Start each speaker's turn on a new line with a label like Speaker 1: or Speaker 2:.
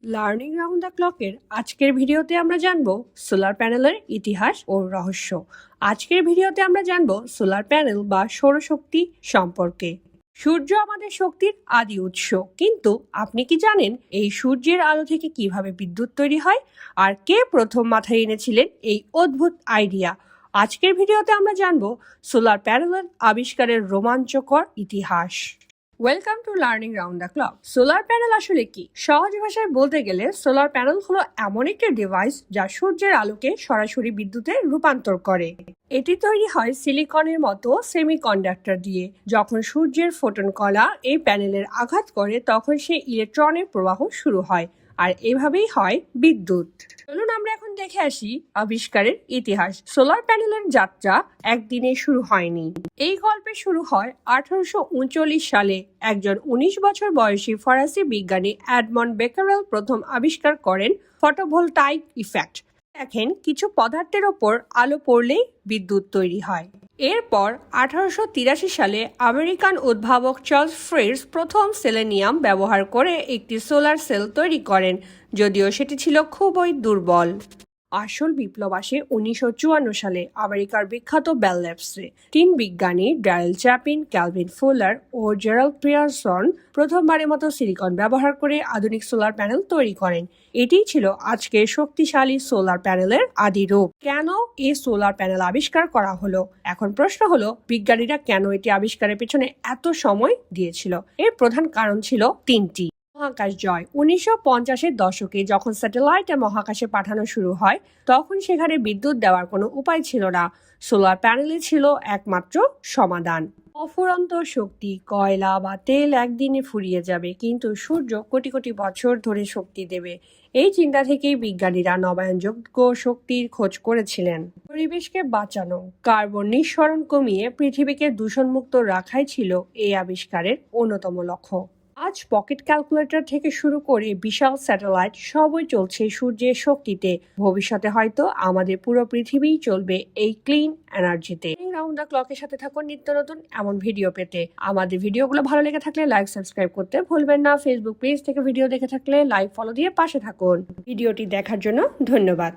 Speaker 1: Learning round the ক্লকের আজকের ভিডিওতে আমরা জানবো সোলার প্যানেলের ইতিহাস ও রহস্য। আজকের ভিডিওতে আমরা জানবো সোলার প্যানেল বা সৌরশক্তি সম্পর্কে। সূর্য আমাদের শক্তির আদি উৎস, কিন্তু আপনি কি জানেন এই সূর্যের আলো থেকে কিভাবে বিদ্যুৎ তৈরি হয় আর কে প্রথম মাথায় এনেছিলেন এই অদ্ভুত আইডিয়া? আজকের ভিডিওতে আমরা জানবো সোলার প্যানেলের আবিষ্কারের রোমাঞ্চকর ইতিহাস। Welcome to learning round the clock. Solar panel আসলে কি? সহজ ভাষায় বলতে গেলে সোলার প্যানেল হলো এমন একটি ডিভাইস যা সূর্যের আলোকে সরাসরি বিদ্যুতে রূপান্তর করে। এটি তৈরি হয় সিলিকনের মতো সেমিকন্ডাক্টর দিয়ে। যখন সূর্যের ফোটন কণা এই প্যানেলের আঘাত করে তখন সেই ইলেকট্রনের প্রবাহ শুরু হয়, আর এভাবেই হয় বিদ্যুৎ। চলুন আমরা এখন দেখে আসি আবিষ্কারের ইতিহাস। সোলার প্যানেলের যাত্রা একদিনে শুরু হয়নি। এই গল্পে শুরু হয় 1839 সালে। একজন 19 বছর বয়সী ফরাসি বিজ্ঞানী এডমন্ড বেকারেল প্রথম আবিষ্কার করেন ফটোভোলটাইক ইফেক্ট। দেখেন, কিছু পদার্থের ওপর আলো পড়লেই বিদ্যুৎ তৈরি হয়। এরপর 1883 সালে আমেরিকান উদ্ভাবক চার্লস ফ্রিটজ প্রথম সেলেনিয়াম ব্যবহার করে একটি সোলার সেল তৈরি করেন, যদিও সেটি ছিল খুবই দুর্বল। আসল বিপ্লব আসে 1954 সালে আমেরিকার বিখ্যাত বেল ল্যাবসে। তিন বিজ্ঞানী ড্যারেল চ্যাপিন, ক্যালভিন ফুলার ও জেরাল্ড পিয়ারসন প্রথমবারের মতো সিলিকন ব্যবহার করে আধুনিক সোলার প্যানেল তৈরি করেন। এটিই ছিল আজকের শক্তিশালী সোলার প্যানেলের আদি রূপ। কেন এই সোলার প্যানেল আবিষ্কার করা হলো? এখন প্রশ্ন হলো, বিজ্ঞানীরা কেন এটি আবিষ্কারের পেছনে এত সময় দিয়েছিল? এর প্রধান কারণ ছিল তিনটি। মহাকাশ জয়। 1950-এর দশকে যখন স্যাটেলাইট মহাকাশে পাঠানো শুরু হয় তখন সেখানে বিদ্যুৎ দেওয়ার কোনো উপায় ছিল না। সোলার প্যানেলই ছিল একমাত্র সমাধান। অফুরন্ত শক্তি, কয়লা বা তেল একদিনে ফুরিয়ে যাবে, কিন্তু সূর্য কোটি কোটি বছর ধরে শক্তি দেবে। এই চিন্তা থেকেই বিজ্ঞানীরা নবায়নযোগ্য শক্তির খোঁজ করেছিলেন। পরিবেশকে বাঁচানো, কার্বন নিঃসরণ কমিয়ে পৃথিবীকে দূষণমুক্ত রাখাই ছিল এই আবিষ্কারের অন্যতম লক্ষ্য। আজ পকেট ক্যালকুলেটর থেকে শুরু করে বিশাল স্যাটেলাইট সবই চলছে সূর্যের শক্তিতে। ভবিষ্যতে হয়তো আমাদের পুরো পৃথিবী চলবে এই ক্লিন এনার্জিতে। রাউন্ড দ্য ক্লকের সাথে থাকুন নিত্য নতুন এমন ভিডিও পেতে। আমাদের ভিডিওগুলো ভালো লেগে থাকলে লাইক সাবস্ক্রাইব করতে ভুলবেন না। ফেসবুক পেজ থেকে ভিডিও দেখে থাকলে লাইক ফলো দিয়ে পাশে থাকুন। ভিডিওটি দেখার জন্য ধন্যবাদ।